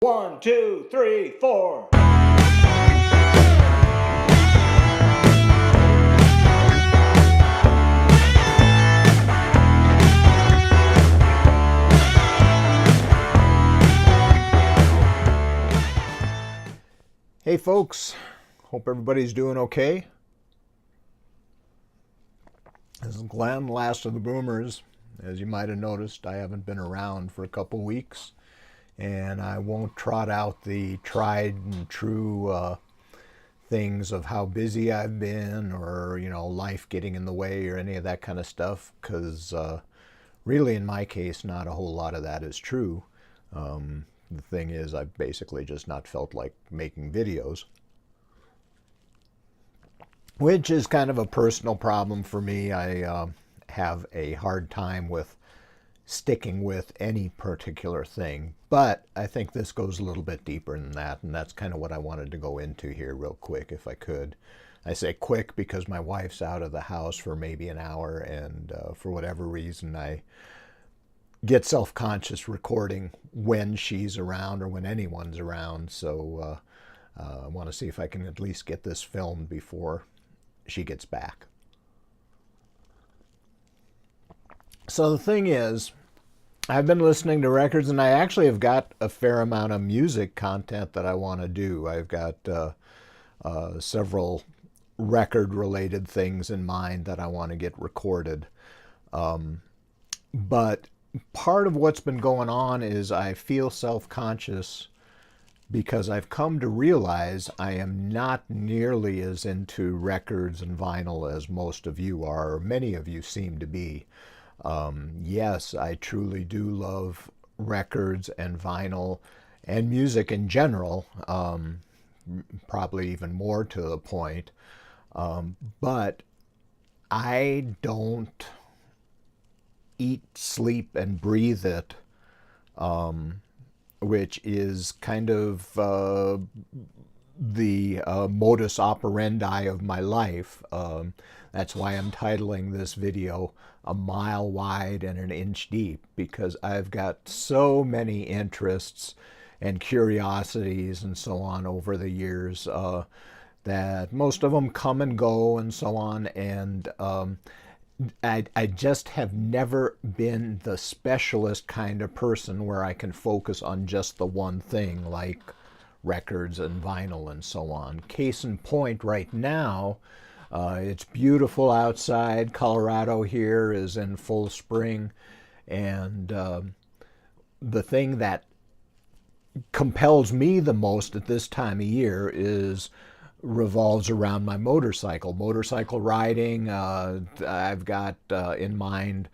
1, 2, 3, 4. Hey folks, hope everybody's doing okay. This is Glenn, last of the boomers. As you might have noticed, I haven't been around for a couple weeks, and I won't trot out the tried and true things of how busy I've been, or life getting in the way, or any of that kind of stuff, because really in my case not a whole lot of that is true. The thing is, I've basically just not felt like making videos, which is kind of a personal problem for me. I have a hard time with sticking with any particular thing, but I think this goes a little bit deeper than that, and that's kind of what I wanted to go into here real quick if I could. I say quick because my wife's out of the house for maybe an hour, and for whatever reason I get self-conscious recording when she's around or when anyone's around. So I want to see if I can at least get this filmed before she gets back. So the thing is, I've been listening to records, and I actually have got a fair amount of music content that I want to do. I've got several record-related things in mind that I want to get recorded. But part of what's been going on is I feel self-conscious because I've come to realize I am not nearly as into records and vinyl as most of you are, or many of you seem to be. Yes, I truly do love records and vinyl and music in general, probably even more to the point, but I don't eat, sleep, and breathe it, which is kind of the modus operandi of my life. That's why I'm titling this video "A Mile Wide and an Inch Deep," because I've got so many interests and curiosities and so on over the years that most of them come and go and so on, and I just have never been the specialist kind of person where I can focus on just the one thing, like records and vinyl and so on. Case in point, right now, it's beautiful outside. Colorado here is in full spring, and the thing that compels me the most at this time of year revolves around my motorcycle riding. I've got in mind,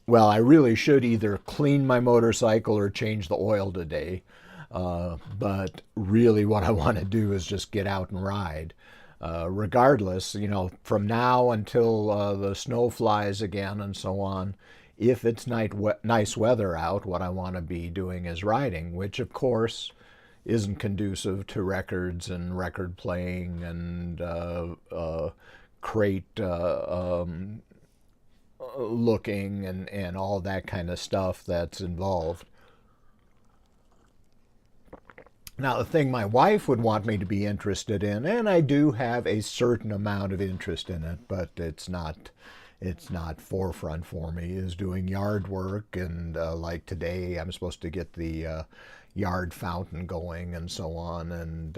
well, I really should either clean my motorcycle or change the oil today, but really what I want to do is just get out and ride. Regardless, from now until the snow flies again and so on, if it's nice weather out, what I want to be doing is riding, which of course isn't conducive to records and record playing and crate looking and all that kind of stuff that's involved. Now, the thing my wife would want me to be interested in, and I do have a certain amount of interest in it, but it's not forefront for me, is doing yard work. And like today, I'm supposed to get the yard fountain going and so on, and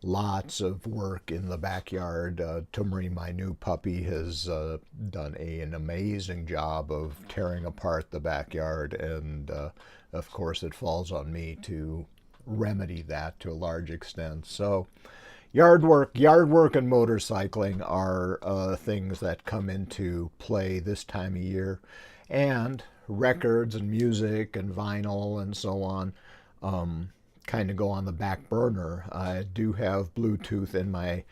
lots of work in the backyard. Tumri, my new puppy, has done an amazing job of tearing apart the backyard, and of course it falls on me to remedy that to a large extent. So yard work and motorcycling are things that come into play this time of year, and records and music and vinyl and so on kind of go on the back burner. I do have Bluetooth in my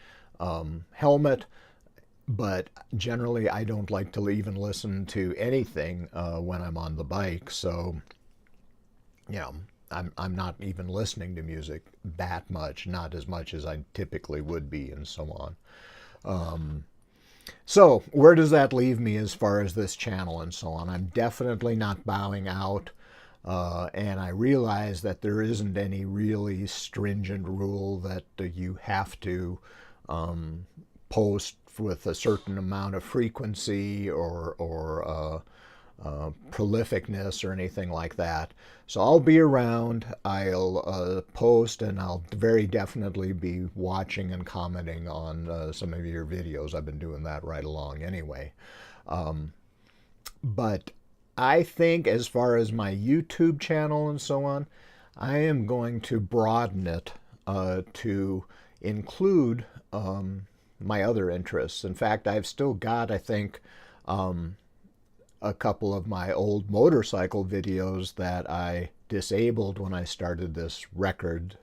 helmet, but generally I don't like to even listen to anything when I'm on the bike. So, I'm not even listening to music that much, not as much as I typically would be, and so on. So where does that leave me as far as this channel and so on? I'm definitely not bowing out And I realize that there isn't any really stringent rule that you have to post with a certain amount of frequency or prolificness or anything like that. So I'll be around, I'll post, and I'll very definitely be watching and commenting on some of your videos. I've been doing that right along anyway. But I think as far as my YouTube channel and so on, I am going to broaden it to include my other interests. In fact, I've still got, I think, a couple of my old motorcycle videos that I disabled when I started this record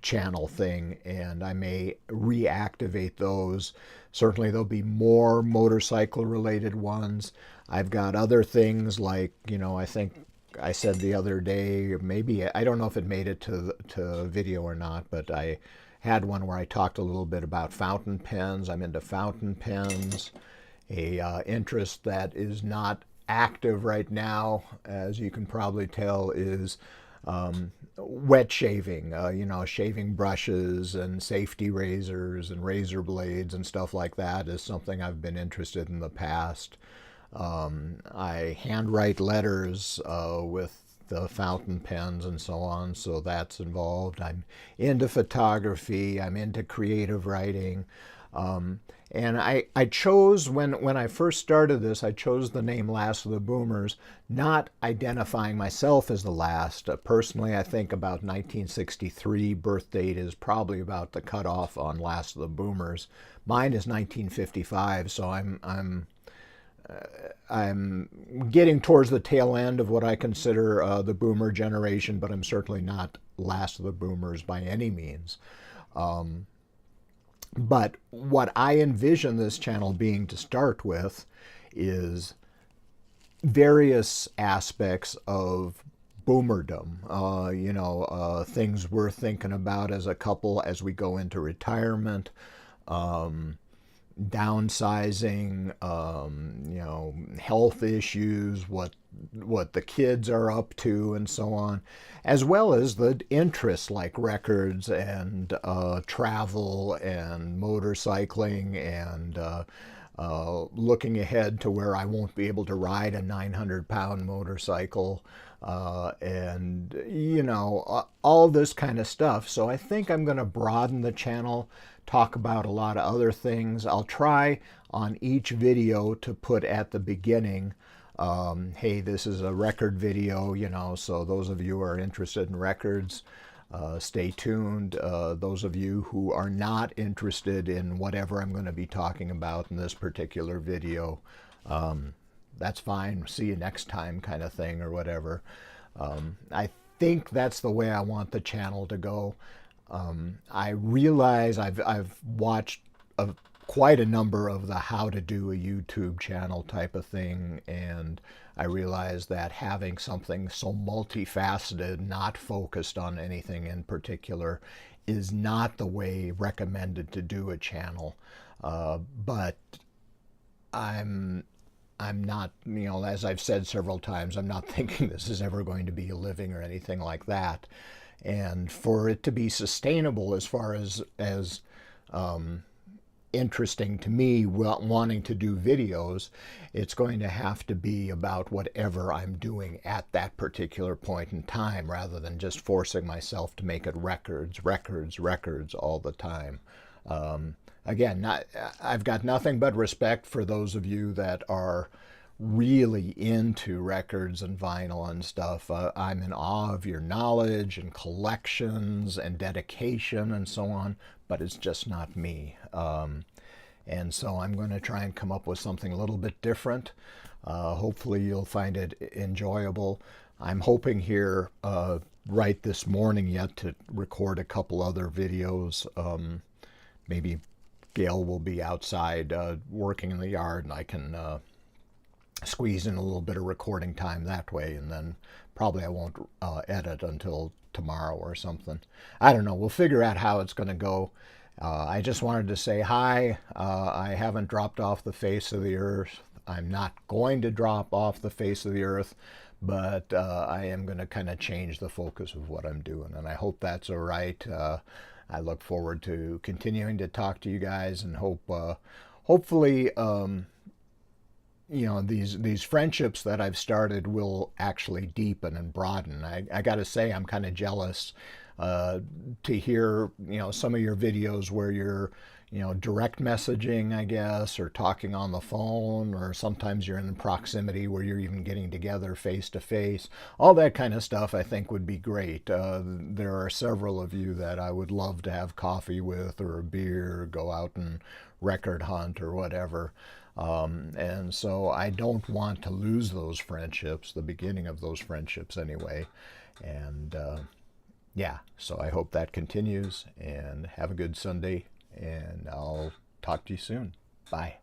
channel thing, and I may reactivate those. Certainly there'll be more motorcycle related ones. I've got other things like, I think I said the other day, maybe, I don't know if it made it to video or not, but I had one where I talked a little bit about fountain pens. I'm into fountain pens, a interest that is not active right now, as you can probably tell, is wet shaving, shaving brushes and safety razors and razor blades and stuff like that is something I've been interested in the past. I handwrite letters with the fountain pens and so on, so that's involved. I'm into photography, I'm into creative writing. And I chose, when I first started this, I chose the name Last of the Boomers, not identifying myself as the last. Personally, I think about 1963 birth date is probably about the cutoff on Last of the Boomers. Mine is 1955, so I'm getting towards the tail end of what I consider the Boomer generation, but I'm certainly not Last of the Boomers by any means. But what I envision this channel being to start with is various aspects of boomerdom, things we're thinking about as a couple as we go into retirement, downsizing, health issues, what the kids are up to, and so on, as well as the interests like records and travel and motorcycling and looking ahead to where I won't be able to ride a 900-pound motorcycle and all this kind of stuff. So I think I'm going to broaden the channel, talk about a lot of other things. I'll try on each video to put at the beginning, hey, this is a record video, so those of you who are interested in records, stay tuned. Those of you who are not interested in whatever I'm going to be talking about in this particular video, that's fine. See you next time kind of thing or whatever. I think that's the way I want the channel to go. I realize I've watched quite a number of the how to do a YouTube channel type of thing, and I realize that having something so multifaceted, not focused on anything in particular, is not the way recommended to do a channel. But I'm not, as I've said several times, I'm not thinking this is ever going to be a living or anything like that. And for it to be sustainable as far as interesting to me, wanting to do videos, it's going to have to be about whatever I'm doing at that particular point in time, rather than just forcing myself to make it records all the time. Again, I've got nothing but respect for those of you that are really into records and vinyl and stuff. I'm in awe of your knowledge and collections and dedication and so on, but it's just not me. And so I'm going to try and come up with something a little bit different. Hopefully you'll find it enjoyable. I'm hoping here right this morning yet to record a couple other videos. Maybe Gail will be outside working in the yard, and I can squeeze in a little bit of recording time that way, and then probably I won't edit until tomorrow or something. I don't know. We'll figure out how it's going to go. I just wanted to say hi. I haven't dropped off the face of the earth. I'm not going to drop off the face of the earth, but I am going to kind of change the focus of what I'm doing, and I hope that's all right. I look forward to continuing to talk to you guys, and hopefully, these friendships that I've started will actually deepen and broaden. I got to say, I'm kind of jealous to hear, some of your videos where you're, direct messaging, I guess, or talking on the phone, or sometimes you're in proximity where you're even getting together face to face. All that kind of stuff I think would be great. There are several of you that I would love to have coffee with, or a beer, or go out and record hunt or whatever. And so I don't want to lose those friendships, the beginning of those friendships anyway. And yeah, so I hope that continues, and have a good Sunday, and I'll talk to you soon. Bye.